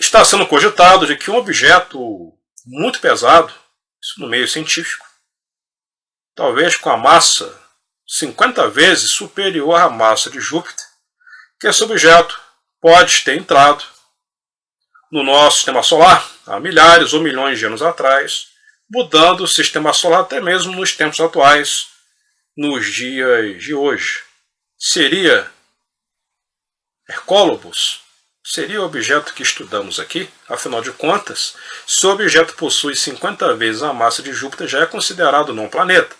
está sendo cogitado de que um objeto muito pesado, isso no meio científico, talvez com a massa 50 vezes superior à massa de Júpiter, que esse objeto pode ter entrado no nosso sistema solar há milhares ou milhões de anos atrás, mudando o sistema solar até mesmo nos tempos atuais, nos dias de hoje. Seria Hercólobos? Seria o objeto que estudamos aqui? Afinal de contas, se o objeto possui 50 vezes a massa de Júpiter, já é considerado não um planeta,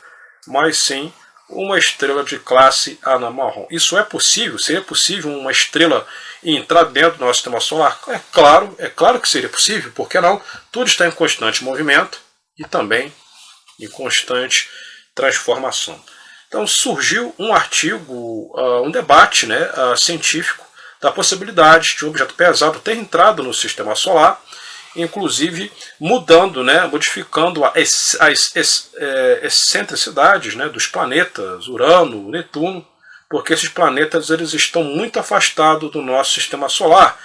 mas sim uma estrela de classe anã marrom. Isso é possível? Seria possível uma estrela entrar dentro do nosso sistema solar? É claro que seria possível, por que não? Tudo está em constante movimento e também em constante transformação. Então surgiu um artigo, um debate científico da possibilidade de um objeto pesado ter entrado no sistema solar, inclusive mudando, modificando as excentricidades dos planetas, Urano, Netuno, porque esses planetas eles estão muito afastados do nosso sistema solar,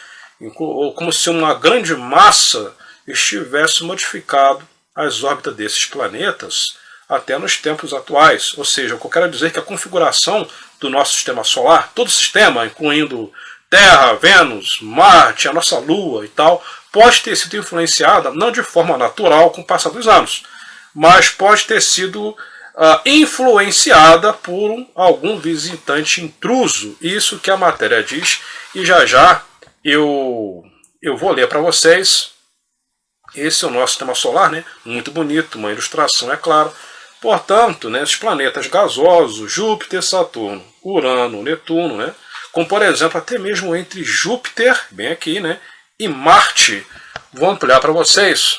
como se uma grande massa estivesse modificado as órbitas desses planetas até nos tempos atuais. Ou seja, o que eu quero dizer é que a configuração do nosso sistema solar, todo o sistema, incluindo Terra, Vênus, Marte, a nossa Lua e tal, pode ter sido influenciada, não de forma natural com o passar dos anos, mas pode ter sido influenciada por algum visitante intruso. Isso que a matéria diz, e já já eu vou ler para vocês. Esse é o nosso sistema solar, muito bonito, uma ilustração, é claro. Portanto, esses planetas gasosos, Júpiter, Saturno, Urano, Netuno, como por exemplo até mesmo entre Júpiter, bem aqui, e Marte. Vou ampliar para vocês.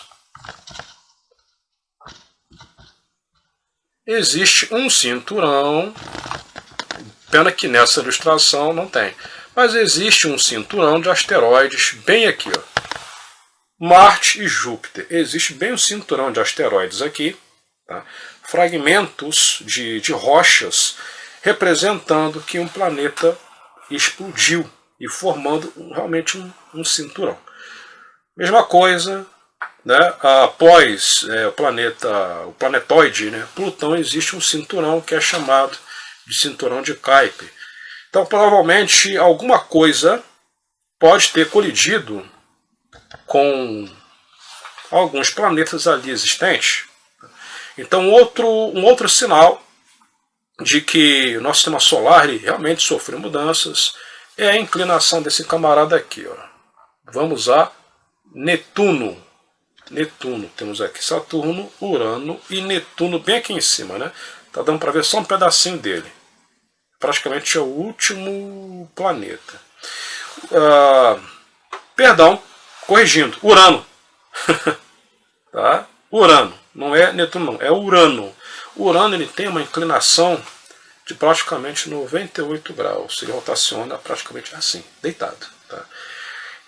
Existe um cinturão, pena que nessa ilustração não tem, mas existe um cinturão de asteroides bem aqui, ó. Marte e Júpiter. Existe bem um cinturão de asteroides aqui, tá? Fragmentos de rochas representando que um planeta explodiu e formando realmente um cinturão. Mesma coisa, após o planetoide, Plutão, existe um cinturão que é chamado de cinturão de Kuiper. Então provavelmente alguma coisa pode ter colidido com alguns planetas ali existentes. Então um outro sinal de que o nosso sistema solar ele realmente sofreu mudanças é a inclinação desse camarada aqui, ó. Vamos a Netuno. Temos aqui Saturno, Urano e Netuno bem aqui em cima, Tá dando para ver só um pedacinho dele. Praticamente é o último planeta. Perdão, corrigindo, Urano. Tá? Urano, não é Netuno, não, é Urano. Urano ele tem uma inclinação de praticamente 98 graus. Ele rotaciona praticamente assim, deitado. Tá?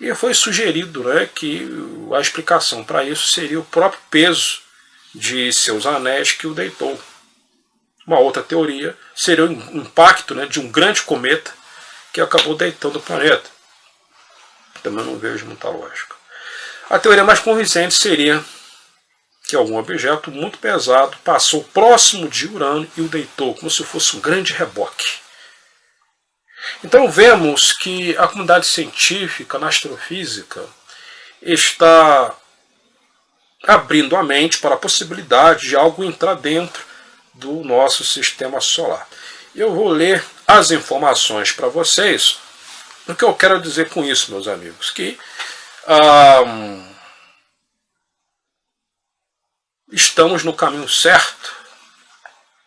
E foi sugerido que a explicação para isso seria o próprio peso de seus anéis que o deitou. Uma outra teoria seria o impacto de um grande cometa que acabou deitando o planeta. Também não vejo muita lógica. A teoria mais convincente seria que algum objeto muito pesado passou próximo de Urano e o deitou, como se fosse um grande reboque. Então vemos que a comunidade científica na astrofísica está abrindo a mente para a possibilidade de algo entrar dentro do nosso sistema solar. Eu vou ler as informações para vocês. O que eu quero dizer com isso, meus amigos? Que estamos no caminho certo,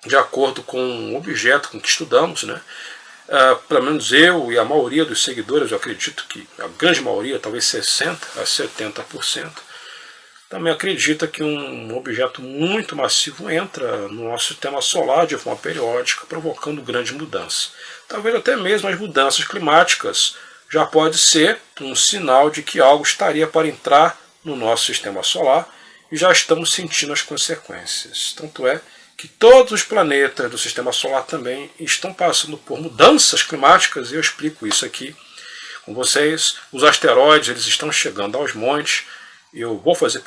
de acordo com o objeto com que estudamos, pelo menos eu e a maioria dos seguidores, eu acredito que a grande maioria, talvez 60% a 70%, também acredita que um objeto muito massivo entra no nosso sistema solar de forma periódica, provocando grande mudança. Talvez até mesmo as mudanças climáticas já pode ser um sinal de que algo estaria para entrar no nosso sistema solar, e já estamos sentindo as consequências. Tanto é que todos os planetas do sistema solar também estão passando por mudanças climáticas, e eu explico isso aqui com vocês. Os asteroides eles estão chegando aos montes. Eu vou fazer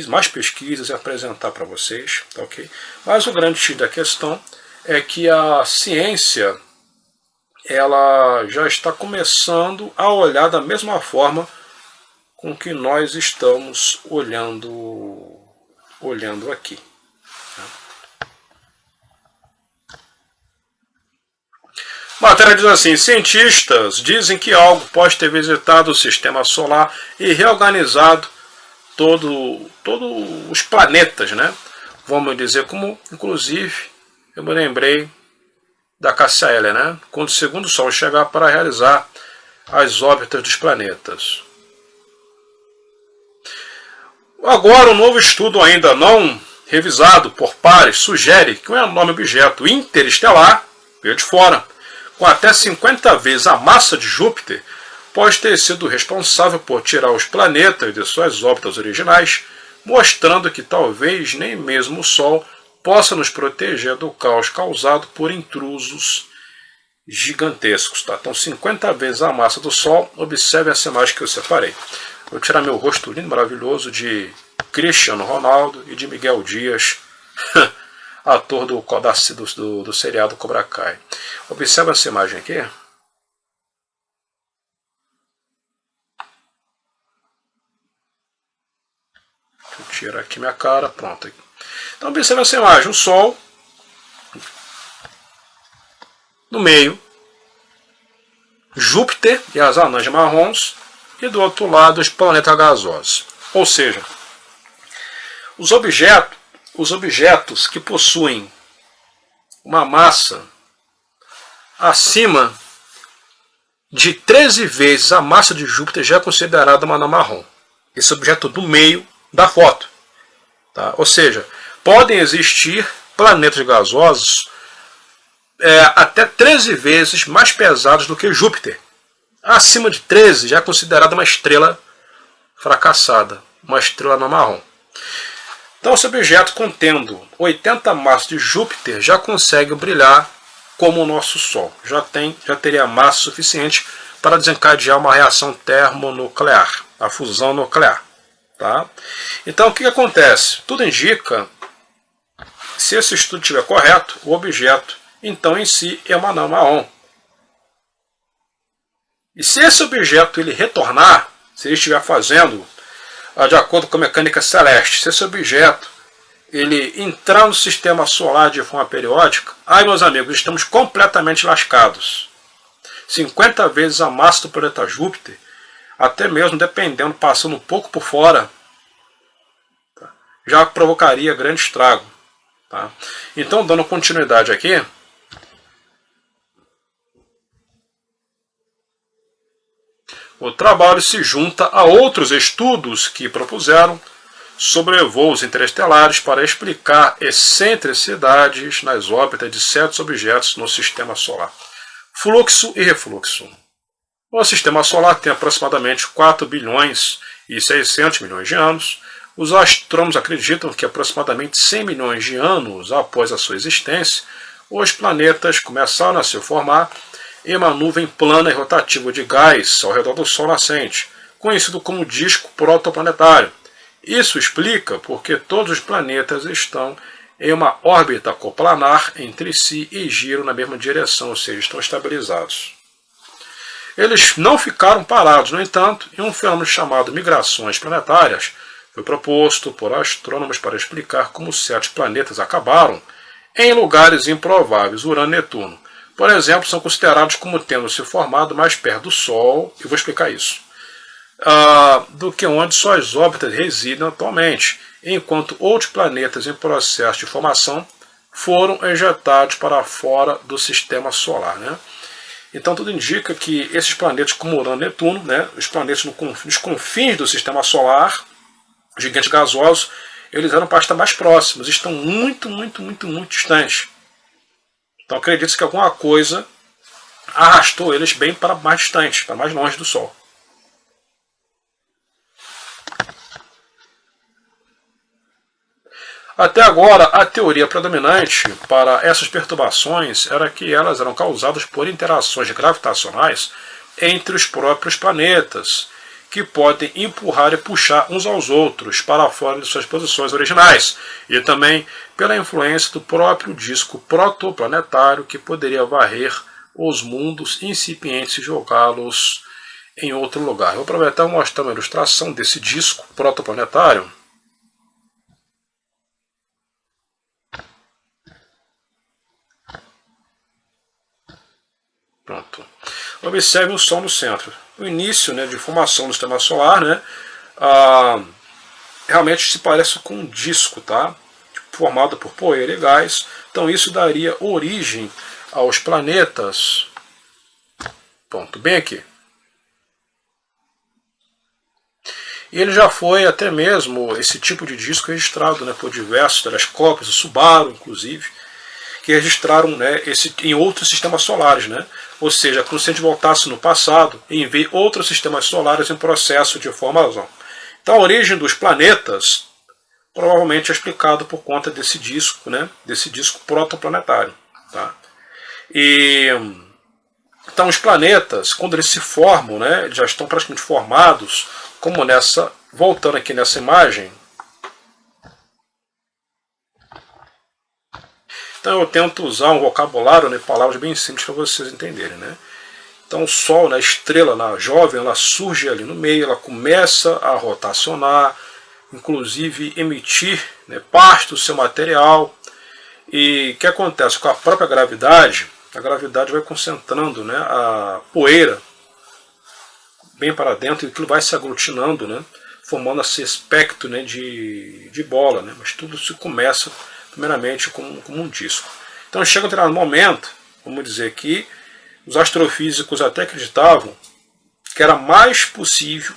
mais pesquisas e apresentar para vocês, tá ok? Mas o grande X da questão é que a ciência ela já está começando a olhar da mesma forma com que nós estamos olhando aqui. A matéria diz assim: cientistas dizem que algo pode ter visitado o sistema solar e reorganizado todos os planetas, né? Vamos dizer, como inclusive eu me lembrei da Cássia Eller, né? Quando o segundo Sol chegar para realizar as órbitas dos planetas. Agora, um novo estudo ainda não revisado por pares sugere que um enorme objeto interestelar, veio de fora, com até 50 vezes a massa de Júpiter, pode ter sido responsável por tirar os planetas de suas órbitas originais, mostrando que talvez nem mesmo o Sol possa nos proteger do caos causado por intrusos gigantescos. Tá? Então, 50 vezes a massa do Sol. Observe essa imagem que eu separei. Vou tirar meu rosto lindo, maravilhoso de Cristiano Ronaldo e de Miguel Dias, ator do seriado Cobra Kai. Observe essa imagem aqui. Deixa eu tirar aqui minha cara, pronto. Então observe essa imagem, o Sol no meio, Júpiter e as anãs marrons, e do outro lado os planetas gasosos. Ou seja, os objetos que possuem uma massa acima de 13 vezes a massa de Júpiter já é considerada uma anã marrom. Esse objeto do meio da foto. Tá? Ou seja, podem existir planetas gasosos até 13 vezes mais pesados do que Júpiter. Acima de 13 já é considerada uma estrela fracassada, uma estrela anã marrom. Então esse objeto contendo 80 massas de Júpiter já consegue brilhar como o nosso Sol. Já teria massa suficiente para desencadear uma reação termonuclear, a fusão nuclear. Tá? Então o que acontece? Tudo indica, se esse estudo estiver correto, o objeto então em si é uma anã marrom. E se esse objeto ele retornar, se ele estiver fazendo de acordo com a mecânica celeste, se esse objeto ele entrar no sistema solar de forma periódica, aí meus amigos, estamos completamente lascados. 50 vezes a massa do planeta Júpiter, até mesmo dependendo, passando um pouco por fora, tá, já provocaria grande estrago. Tá? Então, dando continuidade aqui, o trabalho se junta a outros estudos que propuseram sobre voos interestelares para explicar excentricidades nas órbitas de certos objetos no sistema solar. Fluxo e refluxo. O sistema solar tem aproximadamente 4 bilhões e 600 milhões de anos. Os astrônomos acreditam que aproximadamente 100 milhões de anos após a sua existência, os planetas começaram a se formar em uma nuvem plana e rotativa de gás ao redor do Sol nascente, conhecido como disco protoplanetário. Isso explica porque todos os planetas estão em uma órbita coplanar entre si e giram na mesma direção, ou seja, estão estabilizados. Eles não ficaram parados, no entanto, e um fenômeno chamado migrações planetárias foi proposto por astrônomos para explicar como certos planetas acabaram em lugares improváveis. Urano e Netuno, por exemplo, são considerados como tendo se formado mais perto do Sol, e vou explicar isso, do que onde suas órbitas residem atualmente, enquanto outros planetas em processo de formação foram ejetados para fora do sistema solar. Né? Então tudo indica que esses planetas como Urano e Netuno, né, os planetas nos confins do sistema solar, gigantes gasosos, eles eram para estar mais próximos, estão muito distantes. Então acredita-se que alguma coisa arrastou eles bem para mais distante, para mais longe do Sol. Até agora, a teoria predominante para essas perturbações era que elas eram causadas por interações gravitacionais entre os próprios planetas, que podem empurrar e puxar uns aos outros para fora de suas posições originais, e também pela influência do próprio disco protoplanetário, que poderia varrer os mundos incipientes e jogá-los em outro lugar. Vou aproveitar e mostrar uma ilustração desse disco protoplanetário. Pronto. Observe o Sol no centro. O início, né, de formação do sistema solar, né, realmente se parece com um disco, tá? Formado por poeira e gás. Então isso daria origem aos planetas. Pronto, bem aqui. E ele já foi até mesmo esse tipo de disco registrado, né, por diversos telescópios, o Subaru inclusive, que registraram, né, em outros sistemas solares, né? Ou seja, como se a gente voltasse no passado e ver outros sistemas solares em processo de formação. Então a origem dos planetas provavelmente é explicado por conta desse disco, né, desse disco protoplanetário. Tá? E então os planetas, quando eles se formam, né, já estão praticamente formados, como nessa, voltando aqui nessa imagem. Então eu tento usar um vocabulário, né, palavras bem simples para vocês entenderem. Né? Então o Sol, né, a estrela na jovem, ela surge ali no meio, ela começa a rotacionar, inclusive emitir, né, parte do seu material. E o que acontece com a própria gravidade? A gravidade vai concentrando, né, a poeira bem para dentro e aquilo vai se aglutinando, né, formando esse aspecto, né, de bola. Né, mas tudo se começa primeiramente como um disco. Então chega um determinado momento, vamos dizer que os astrofísicos até acreditavam que era mais possível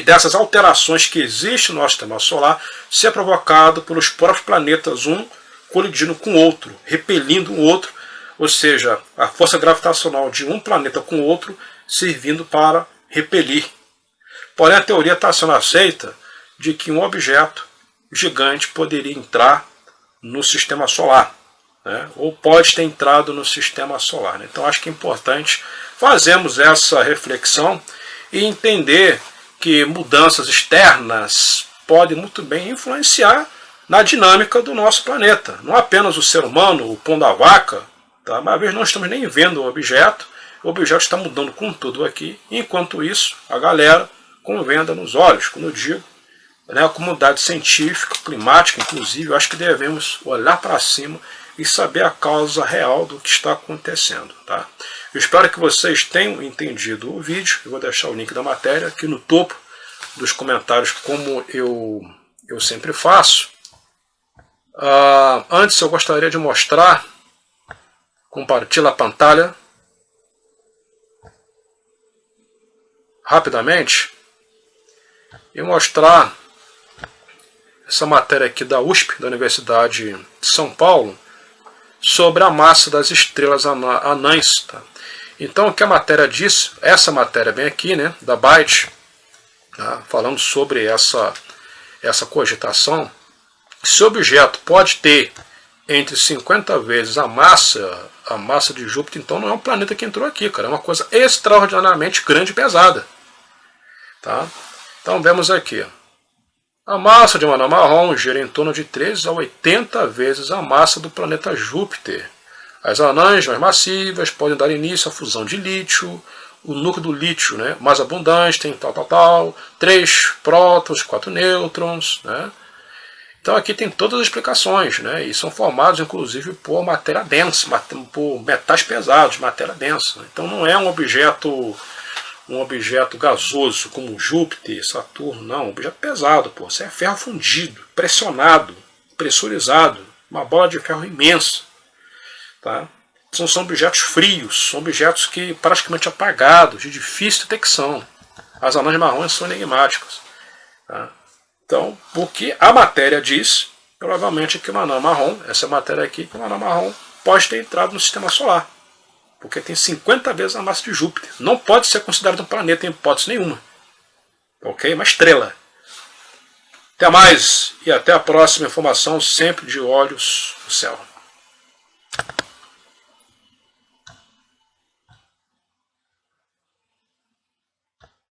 dessas alterações que existem no nosso sistema solar ser provocado pelos próprios planetas, um colidindo com o outro, repelindo o outro, ou seja, a força gravitacional de um planeta com o outro servindo para repelir. Porém a teoria está sendo aceita de que um objeto gigante poderia entrar no sistema solar, né? Ou pode ter entrado no sistema solar. Né? Então acho que é importante fazermos essa reflexão e entender que mudanças externas podem muito bem influenciar na dinâmica do nosso planeta. Não apenas o ser humano, o pão da vaca, tá? Mas às vezes não estamos nem vendo o objeto está mudando com tudo aqui, enquanto isso a galera com venda nos olhos, como eu digo, né, a comunidade científica, climática, inclusive, eu acho que devemos olhar para cima e saber a causa real do que está acontecendo. Tá? Eu espero que vocês tenham entendido o vídeo. Eu vou deixar o link da matéria aqui no topo dos comentários, como eu sempre faço. Antes eu gostaria de mostrar, compartilhar a pantalha rapidamente e mostrar essa matéria aqui da USP, da Universidade de São Paulo, sobre a massa das estrelas anãs. Tá? Então o que a matéria diz, essa matéria bem aqui, né, da Byte, tá? Falando sobre essa cogitação, esse objeto pode ter entre 50 vezes a massa de Júpiter, então não é um planeta que entrou aqui, cara, é uma coisa extraordinariamente grande e pesada. Tá? Então vemos aqui. A massa de uma anã marrom gira em torno de 13 a 80 vezes a massa do planeta Júpiter. As anãs mais massivas podem dar início à fusão de lítio. O núcleo do lítio, né, mais abundante tem tal, 3 prótons, 4 nêutrons. Né? Então aqui tem todas as explicações, né, e são formados inclusive por matéria densa, por metais pesados, matéria densa. Então não é um objeto gasoso como Júpiter, Saturno, não, um objeto pesado, pô. Isso é ferro fundido, pressionado, pressurizado, uma bola de ferro imensa. Tá? São objetos frios, são objetos que praticamente apagados, de difícil detecção. As anãs marrons são enigmáticas. Tá? Então, o que a matéria diz, provavelmente que uma anã marrom, essa matéria aqui, uma anã marrom pode ter entrado no sistema solar. Porque tem 50 vezes a massa de Júpiter. Não pode ser considerado um planeta em hipótese nenhuma. Ok? Uma estrela. Até mais e até a próxima informação, sempre de olhos no céu.